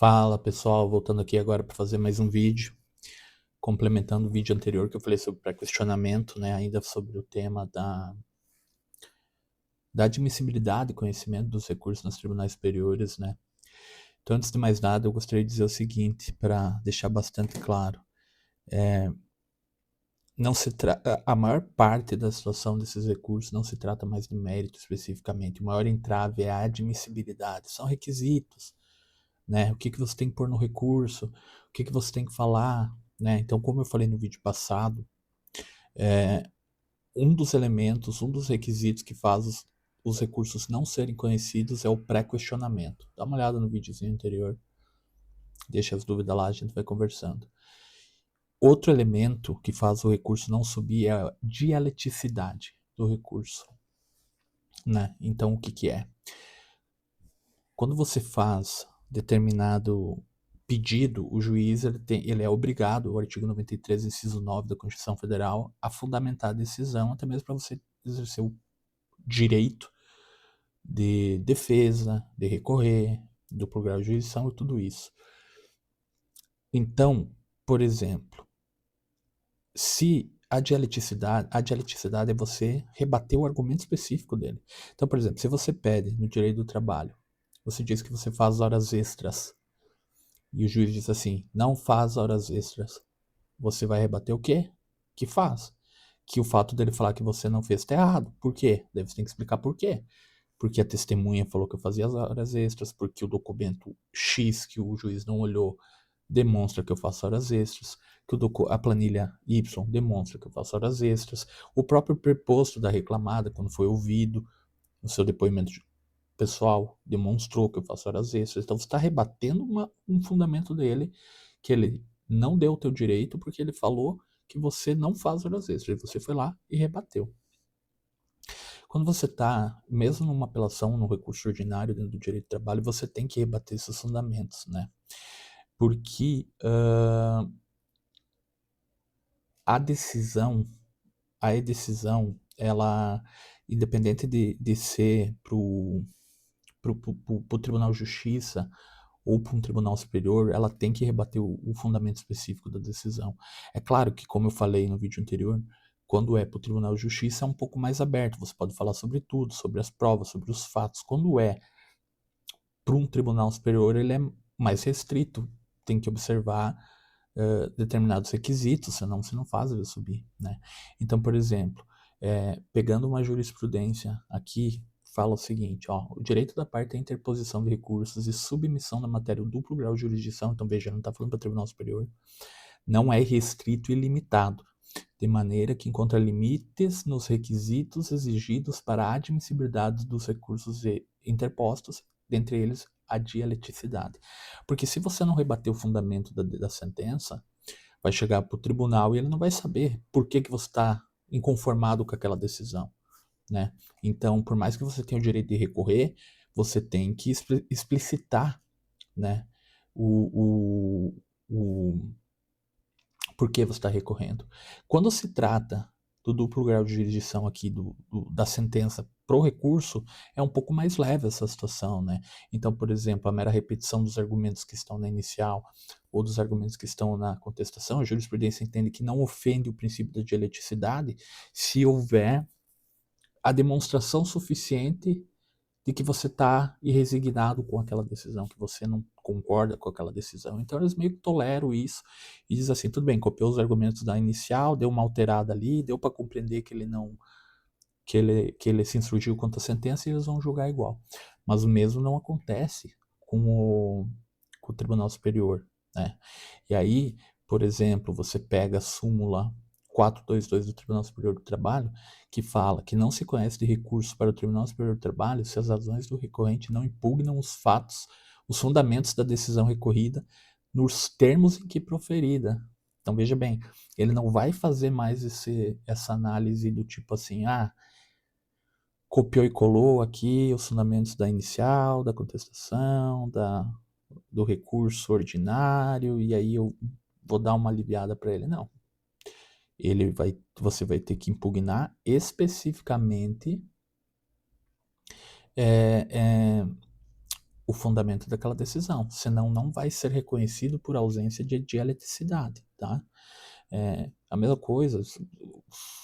Fala pessoal, voltando aqui agora para fazer mais um vídeo, complementando o vídeo anterior que eu falei sobre pré-questionamento, né, ainda sobre o tema da admissibilidade e conhecimento dos recursos nos tribunais superiores, né. Então, antes de mais nada, eu gostaria de dizer o seguinte, para deixar bastante claro, não se a maior parte da situação desses recursos não se trata mais de mérito especificamente, o maior entrave é a admissibilidade, são requisitos, né? O que que você tem que pôr no recurso, o que que você tem que falar, né? Então, como eu falei no vídeo passado, um dos elementos, um dos requisitos que faz os recursos não serem conhecidos é o pré-questionamento. Dá uma olhada no videozinho anterior, deixa as dúvidas lá, a gente vai conversando. Outro elemento que faz o recurso não subir é a dialeticidade do recurso, né? Então, o que que é? Quando você faz determinado pedido, o juiz ele é obrigado, o artigo 93, inciso 9 da Constituição Federal, a fundamentar a decisão, até mesmo para você exercer o direito de defesa, de recorrer, do grau de jurisdição e tudo isso. Então, por exemplo, se a dialeticidade é você rebater o argumento específico dele. Então, por exemplo, se você pede no direito do trabalho, você diz que você faz horas extras, e o juiz diz assim, não faz horas extras. Você vai rebater o quê? Que faz. Que o fato dele falar que você não fez está errado. Por quê? Daí você tem que explicar por quê. Porque a testemunha falou que eu fazia as horas extras, porque o documento X que o juiz não olhou demonstra que eu faço horas extras, que a planilha Y demonstra que eu faço horas extras, o próprio preposto da reclamada, quando foi ouvido, no seu depoimento pessoal, demonstrou que eu faço horas extras. Então você está rebatendo um fundamento dele, que ele não deu o teu direito, porque ele falou que você não faz horas extras. E você foi lá e rebateu. Quando você está, mesmo numa apelação, no recurso ordinário dentro do direito do trabalho, você tem que rebater esses fundamentos, né? Porque a decisão, ela, independente de ser pro Tribunal de Justiça ou para um tribunal superior, ela tem que rebater o fundamento específico da decisão. É claro que, como eu falei no vídeo anterior, quando é para o Tribunal de Justiça é um pouco mais aberto, você pode falar sobre tudo, sobre as provas, sobre os fatos. Quando é para um tribunal superior, ele é mais restrito, tem que observar determinados requisitos, senão você não faz ele subir, né? Então, por exemplo, pegando uma jurisprudência aqui, fala o seguinte, ó, o direito da parte é a interposição de recursos e submissão da matéria ao duplo grau de jurisdição, então veja, não está falando para tribunal superior, não é restrito e limitado, de maneira que encontra limites nos requisitos exigidos para a admissibilidade dos recursos interpostos, dentre eles a dialeticidade. Porque se você não rebater o fundamento da sentença, vai chegar para o tribunal e ele não vai saber por que você está inconformado com aquela decisão, né? Então, por mais que você tenha o direito de recorrer, você tem que explicitar, né, o, o por que você está recorrendo. Quando se trata do duplo grau de jurisdição aqui, da sentença pro recurso, é um pouco mais leve essa situação, né? Então, por exemplo, a mera repetição dos argumentos que estão na inicial ou dos argumentos que estão na contestação, a jurisprudência entende que não ofende o princípio da dialeticidade se houver a demonstração suficiente de que você está irresignado com aquela decisão, que você não concorda com aquela decisão. Então eles meio que toleram isso e diz assim, tudo bem, copiou os argumentos da inicial, deu uma alterada ali, deu para compreender que ele não que ele se insurgiu contra a sentença e eles vão julgar igual. Mas o mesmo não acontece com o Tribunal Superior, né? E aí, por exemplo, você pega a súmula 422 do Tribunal Superior do Trabalho, que fala que não se conhece de recurso para o Tribunal Superior do Trabalho se as razões do recorrente não impugnam os fatos, os fundamentos da decisão recorrida nos termos em que proferida. Então veja bem, ele não vai fazer mais essa análise do tipo assim, copiou e colou aqui os fundamentos da inicial, da contestação, do recurso ordinário, e aí eu vou dar uma aliviada para ele. Não. Você vai ter que impugnar especificamente é, é, o fundamento daquela decisão, senão não vai ser reconhecido por ausência de dialeticidade, tá? A mesma coisa, o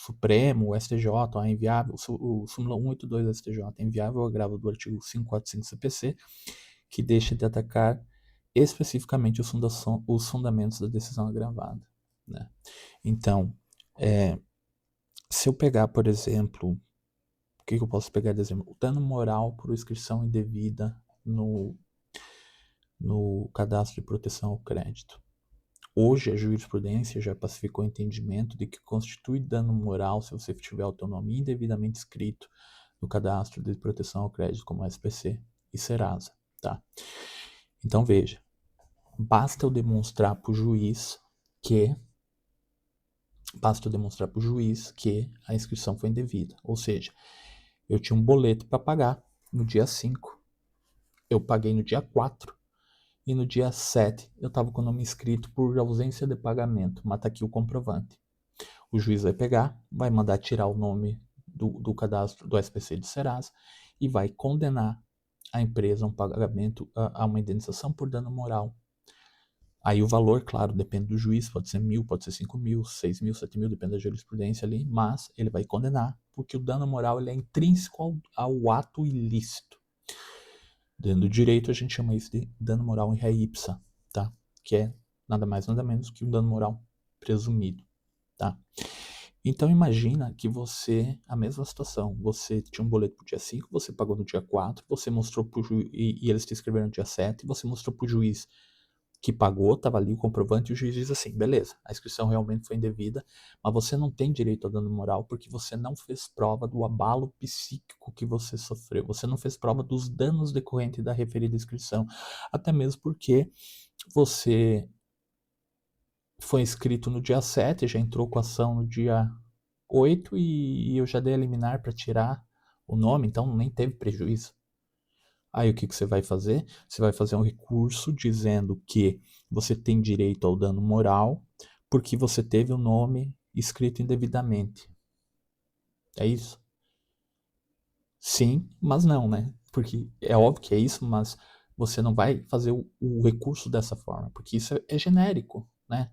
Supremo, o STJ, é inviável, o súmula 182 do STJ é inviável ao agravo do artigo 545 CPC, que deixa de atacar especificamente os fundamentos da decisão agravada, né? Então, se eu pegar, por exemplo, o que eu posso pegar de exemplo? O dano moral por inscrição indevida no cadastro de proteção ao crédito. Hoje, a jurisprudência já pacificou o entendimento de que constitui dano moral se você tiver autonomia indevidamente inscrito no cadastro de proteção ao crédito, como SPC e Serasa, tá? Então, veja, basta eu demonstrar para o juiz que a inscrição foi indevida. Ou seja, eu tinha um boleto para pagar no dia 5, eu paguei no dia 4, e no dia 7 eu estava com o nome inscrito por ausência de pagamento, mas está aqui o comprovante. O juiz vai pegar, vai mandar tirar o nome do cadastro do SPC de Serasa e vai condenar a empresa a um pagamento, a uma indenização por dano moral. Aí o valor, claro, depende do juiz, pode ser 1.000, pode ser 5.000, 6.000, 7.000, depende da jurisprudência ali, mas ele vai condenar, porque o dano moral ele é intrínseco ao ato ilícito. Dentro do direito a gente chama isso de dano moral in re ipsa, tá? Que é nada mais nada menos que um dano moral presumido, tá? Então imagina que você, a mesma situação, você tinha um boleto pro dia 5, você pagou no dia 4, você mostrou pro juiz, e eles te escreveram no dia 7, você mostrou pro juiz que pagou, estava ali o comprovante, e o juiz diz assim, beleza, a inscrição realmente foi indevida, mas você não tem direito a dano moral porque você não fez prova do abalo psíquico que você sofreu, você não fez prova dos danos decorrentes da referida inscrição, até mesmo porque você foi inscrito no dia 7, já entrou com a ação no dia 8 e eu já dei a liminar para tirar o nome, então nem teve prejuízo. Aí o que você vai fazer? Você vai fazer um recurso dizendo que você tem direito ao dano moral porque você teve o nome escrito indevidamente. É isso? Sim, mas não, né? Porque é óbvio que é isso, mas você não vai fazer o recurso dessa forma, porque isso é genérico, né?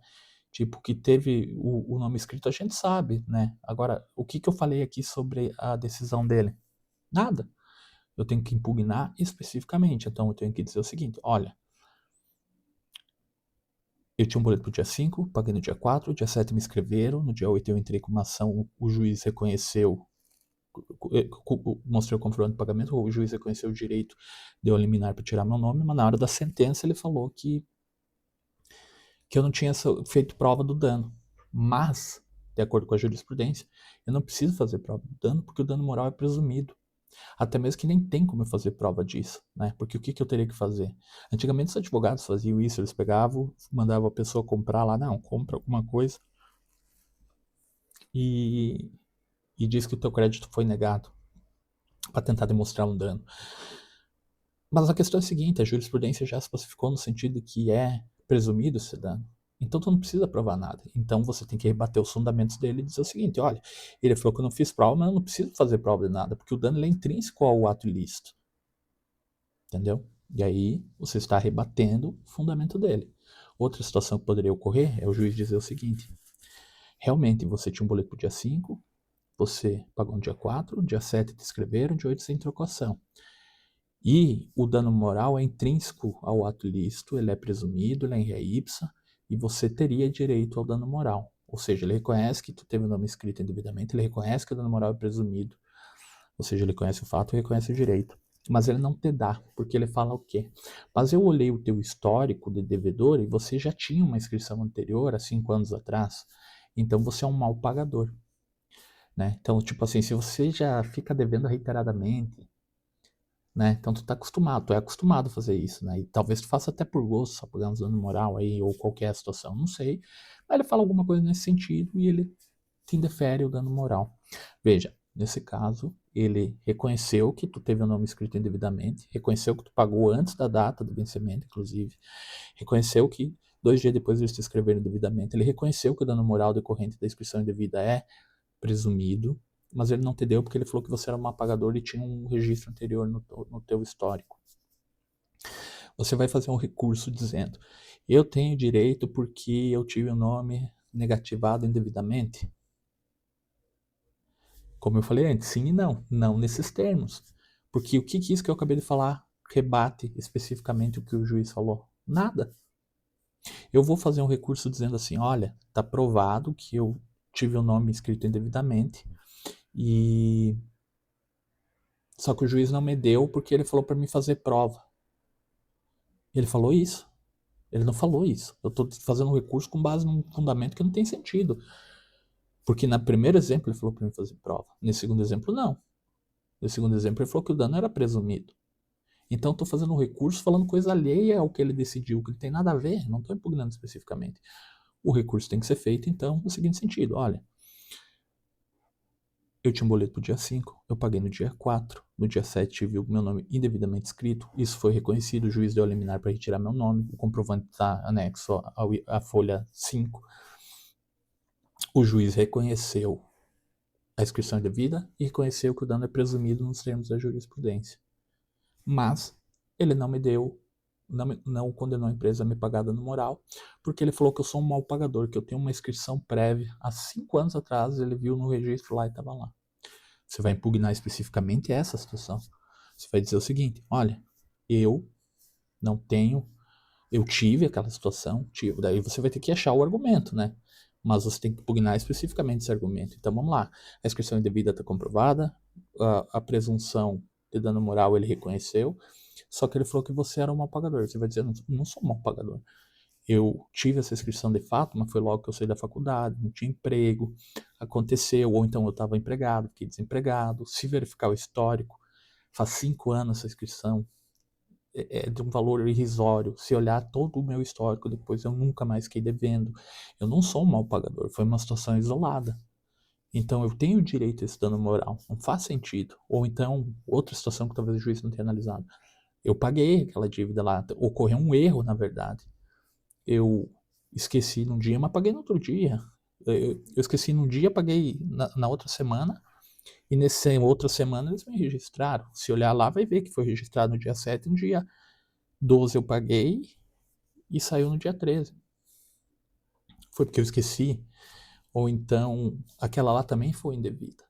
Tipo, que teve o nome escrito, a gente sabe, né? Agora, o que eu falei aqui sobre a decisão dele? Nada. Eu tenho que impugnar especificamente. Então, eu tenho que dizer o seguinte, olha, eu tinha um boleto pro dia 5, paguei no dia 4, dia 7 me escreveram, no dia 8 eu entrei com uma ação, o juiz reconheceu, mostrei o comprovante de pagamento, o juiz reconheceu o direito de eu eliminar para tirar meu nome, mas na hora da sentença ele falou que eu não tinha feito prova do dano. Mas, de acordo com a jurisprudência, eu não preciso fazer prova do dano porque o dano moral é presumido. Até mesmo que nem tem como eu fazer prova disso, né? Porque o que eu teria que fazer? Antigamente os advogados faziam isso, eles pegavam, mandavam a pessoa comprar lá, não, compra alguma coisa e, diz que o teu crédito foi negado para tentar demonstrar um dano. Mas a questão é a seguinte, a jurisprudência já se pacificou no sentido que é presumido esse dano. Então tu não precisa provar nada. Então você tem que rebater os fundamentos dele e dizer o seguinte, olha, ele falou que eu não fiz prova, mas eu não preciso fazer prova de nada, porque o dano é intrínseco ao ato ilícito. Entendeu? E aí você está rebatendo o fundamento dele. Outra situação que poderia ocorrer é o juiz dizer o seguinte, realmente você tinha um boleto pro dia 5, você pagou no dia 4, dia 7 te escreveram, dia 8 você entrou com a ação. E o dano moral é intrínseco ao ato ilícito, ele é presumido, ele é in re ipsa, e você teria direito ao dano moral. Ou seja, ele reconhece que tu teve o nome escrito indevidamente, ele reconhece que o dano moral é presumido. Ou seja, ele conhece o fato e reconhece o direito. Mas ele não te dá, porque ele fala o quê? Mas eu olhei o teu histórico de devedor e você já tinha uma inscrição anterior, há 5 anos atrás, então você é um mau pagador. Né? Então, tipo assim, se você já fica devendo reiteradamente, né? Então tu é acostumado a fazer isso, né? E talvez tu faça até por gosto, só pagando dano moral aí, ou qualquer situação, não sei. Mas ele fala alguma coisa nesse sentido e ele te indefere o dano moral. Veja, nesse caso, ele reconheceu que tu teve o nome escrito indevidamente, reconheceu que tu pagou antes da data do vencimento, inclusive, reconheceu que 2 dias depois eles te escreveram indevidamente, ele reconheceu que o dano moral decorrente da inscrição indevida é presumido, mas ele não te deu porque ele falou que você era um apagador e tinha um registro anterior no teu histórico. Você vai fazer um recurso dizendo: eu tenho direito porque eu tive o nome negativado indevidamente. Como eu falei antes, sim e não. Não nesses termos. Porque o que isso que eu acabei de falar rebate especificamente o que o juiz falou? Nada. Eu vou fazer um recurso dizendo assim: olha, está provado que eu tive o nome escrito indevidamente e só que o juiz não me deu porque ele falou para mim fazer prova. Ele falou isso. Ele não falou isso. Eu estou fazendo um recurso com base num fundamento que não tem sentido. Porque no primeiro exemplo ele falou para mim fazer prova. Nesse segundo exemplo, não. No segundo exemplo, ele falou que o dano era presumido. Então, estou fazendo um recurso falando coisa alheia ao que ele decidiu, que não tem nada a ver, não estou impugnando especificamente. O recurso tem que ser feito, então, no seguinte sentido: olha, eu tinha um boleto pro dia 5, eu paguei no dia 4, no dia 7 tive o meu nome indevidamente escrito, isso foi reconhecido, o juiz deu a liminar para retirar meu nome, o comprovante está anexo à folha 5. O juiz reconheceu a inscrição indevida e reconheceu que o dano é presumido nos termos da jurisprudência. Mas ele não me deu, não condenou a empresa a me pagar dano moral, porque ele falou que eu sou um mau pagador, que eu tenho uma inscrição prévia. Há 5 anos atrás ele viu no registro lá e estava lá. Você vai impugnar especificamente essa situação. Você vai dizer o seguinte: olha, eu não tenho, eu tive aquela situação, daí você vai ter que achar o argumento, né? Mas você tem que impugnar especificamente esse argumento. Então vamos lá. A inscrição indevida está comprovada, a presunção de dano moral ele reconheceu, só que ele falou que você era um mau pagador. Você vai dizer: não sou um mau pagador. Eu tive essa inscrição de fato, mas foi logo que eu saí da faculdade, não tinha emprego, aconteceu, ou então eu estava empregado, fiquei desempregado. Se verificar o histórico, faz 5 anos essa inscrição, é de um valor irrisório. Se olhar todo o meu histórico depois, eu nunca mais fiquei devendo. Eu não sou um mau pagador, foi uma situação isolada. Então eu tenho direito a esse dano moral, não faz sentido. Ou então, outra situação que talvez o juiz não tenha analisado: eu paguei aquela dívida lá, ocorreu um erro, na verdade. Eu esqueci num dia, mas paguei no outro dia. Eu esqueci num dia, paguei na outra semana, e nessa outra semana eles me registraram. Se olhar lá, vai ver que foi registrado no dia 7, no dia 12 eu paguei e saiu no dia 13. Foi porque eu esqueci, ou então aquela lá também foi indevida.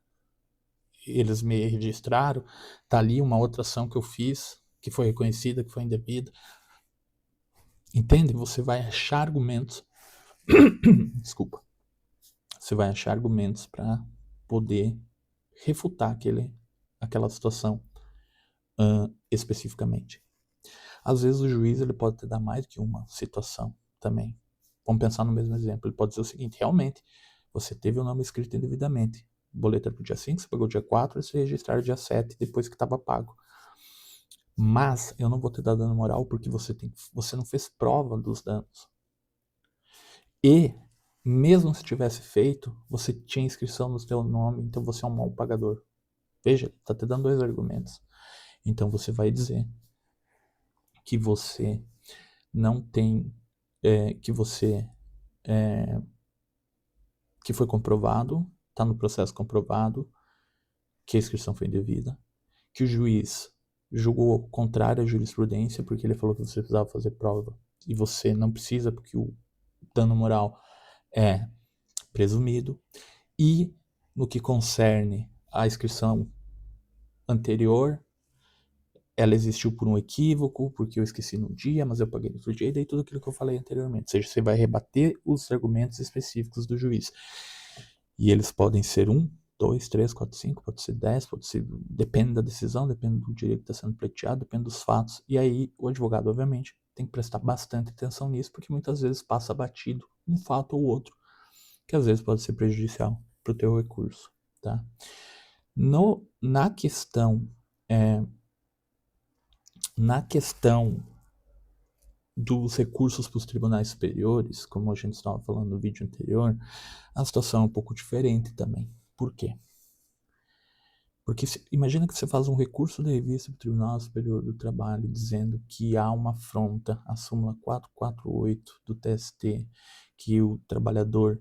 Eles me registraram, tá ali uma outra ação que eu fiz, que foi reconhecida, que foi indevida. Entende? Você vai achar argumentos. Desculpa. Você vai achar argumentos para poder refutar aquela situação especificamente. Às vezes o juiz ele pode te dar mais que uma situação também. Vamos pensar no mesmo exemplo. Ele pode dizer o seguinte: realmente, você teve o nome escrito indevidamente. O boleto era pro dia 5, você pagou dia 4, você registraram dia 7, depois que estava pago. Mas eu não vou te dar dano moral porque você não fez prova dos danos. E, mesmo se tivesse feito, você tinha inscrição no seu nome, então você é um mau pagador. Veja, está te dando 2 argumentos. Então você vai dizer que você não tem, que foi comprovado, está no processo comprovado, que a inscrição foi indevida, que o juiz julgou contrário à jurisprudência, porque ele falou que você precisava fazer prova e você não precisa, porque o dano moral é presumido. E no que concerne à inscrição anterior, ela existiu por um equívoco, porque eu esqueci num dia, mas eu paguei no outro dia, e daí tudo aquilo que eu falei anteriormente. Ou seja, você vai rebater os argumentos específicos do juiz. E eles podem ser 1, 2, 3, 4, 5, pode ser 10, pode ser. Depende da decisão, depende do direito que está sendo pleiteado, depende dos fatos. E aí o advogado, obviamente, tem que prestar bastante atenção nisso, porque muitas vezes passa batido um fato ou outro, que às vezes pode ser prejudicial para o teu recurso. Tá? Na questão dos recursos para os tribunais superiores, como a gente estava falando no vídeo anterior, a situação é um pouco diferente também. Por quê? Porque imagina que você faz um recurso de revista para o Tribunal Superior do Trabalho dizendo que há uma afronta à súmula 448 do TST, que o trabalhador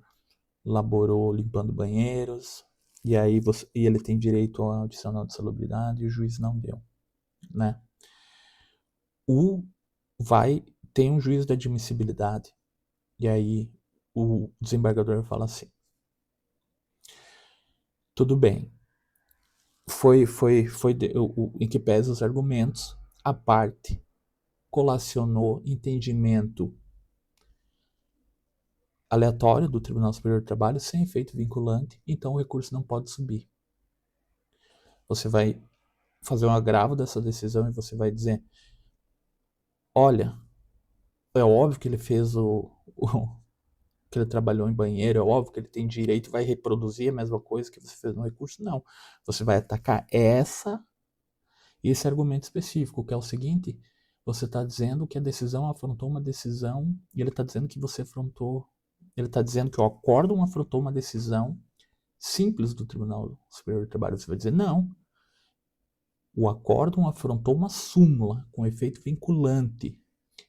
laborou limpando banheiros, e aí ele tem direito ao adicional de salubridade e o juiz não deu, né? O tem um juízo de admissibilidade, e aí o desembargador fala assim: tudo bem, em que pese os argumentos, a parte colacionou entendimento aleatório do Tribunal Superior do Trabalho sem efeito vinculante, então o recurso não pode subir. Você vai fazer um agravo dessa decisão e você vai dizer: olha, é óbvio que ele fez que ele trabalhou em banheiro, é óbvio que ele tem direito, vai reproduzir a mesma coisa que você fez no recurso. Não. Você vai atacar esse argumento específico, que é o seguinte: você está dizendo que a decisão afrontou uma decisão, e ele está dizendo que você afrontou, ele está dizendo que o acórdão afrontou uma decisão simples do Tribunal Superior do Trabalho. Você vai dizer: não, o acórdão afrontou uma súmula com efeito vinculante.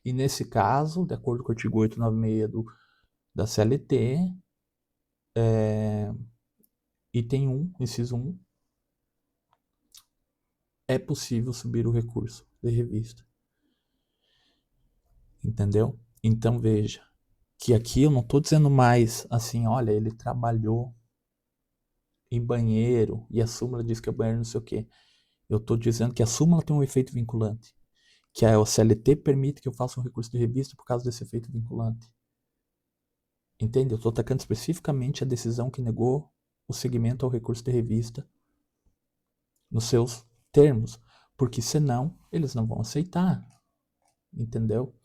E nesse caso, de acordo com o artigo 896 da CLT, item 1, inciso 1, é possível subir o recurso de revista. Entendeu? Então veja que aqui eu não estou dizendo mais assim: olha, ele trabalhou em banheiro e a súmula diz que é banheiro não sei o quê. Eu estou dizendo que a súmula tem um efeito vinculante, que a CLT permite que eu faça um recurso de revista por causa desse efeito vinculante. Entende? Eu estou atacando especificamente a decisão que negou o seguimento ao recurso de revista nos seus termos, porque senão eles não vão aceitar. Entendeu?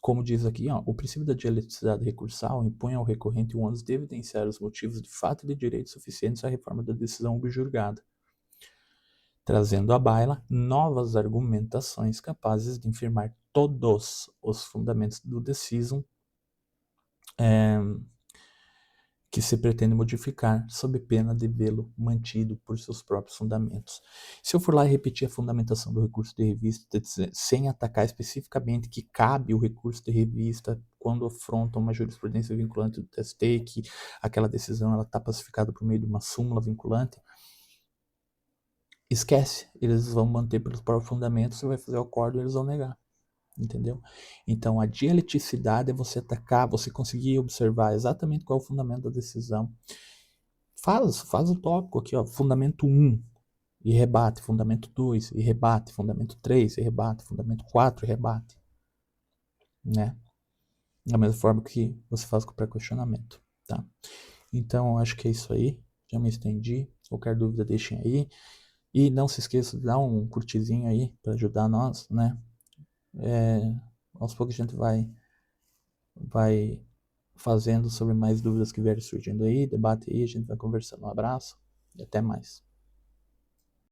Como diz aqui, ó, o princípio da dialeticidade recursal impõe ao recorrente o ônus de evidenciar os motivos de fato e de direito suficientes à reforma da decisão objurgada, trazendo à baila novas argumentações capazes de infirmar todos os fundamentos do decisum que se pretende modificar, sob pena de vê-lo mantido por seus próprios fundamentos. Se eu for lá e repetir a fundamentação do recurso de revista, sem atacar especificamente que cabe o recurso de revista quando afronta uma jurisprudência vinculante do TST, que aquela decisão está pacificada por meio de uma súmula vinculante, esquece, eles vão manter pelos próprios fundamentos, você vai fazer o acordo e eles vão negar. Entendeu? Então a dialeticidade é você atacar, você conseguir observar exatamente qual é o fundamento da decisão. Faz o tópico aqui, ó, fundamento 1 e rebate, fundamento 2 e rebate, fundamento 3 e rebate, fundamento 4 e rebate, né? Da mesma forma que você faz com o pré-questionamento, tá? Então acho que é isso aí, já me estendi. Qualquer dúvida deixem aí. E não se esqueça de dar um curtizinho aí para ajudar nós, né? Aos poucos a gente vai fazendo sobre mais dúvidas que vierem surgindo aí, debate aí, a gente vai conversando. Um abraço e até mais.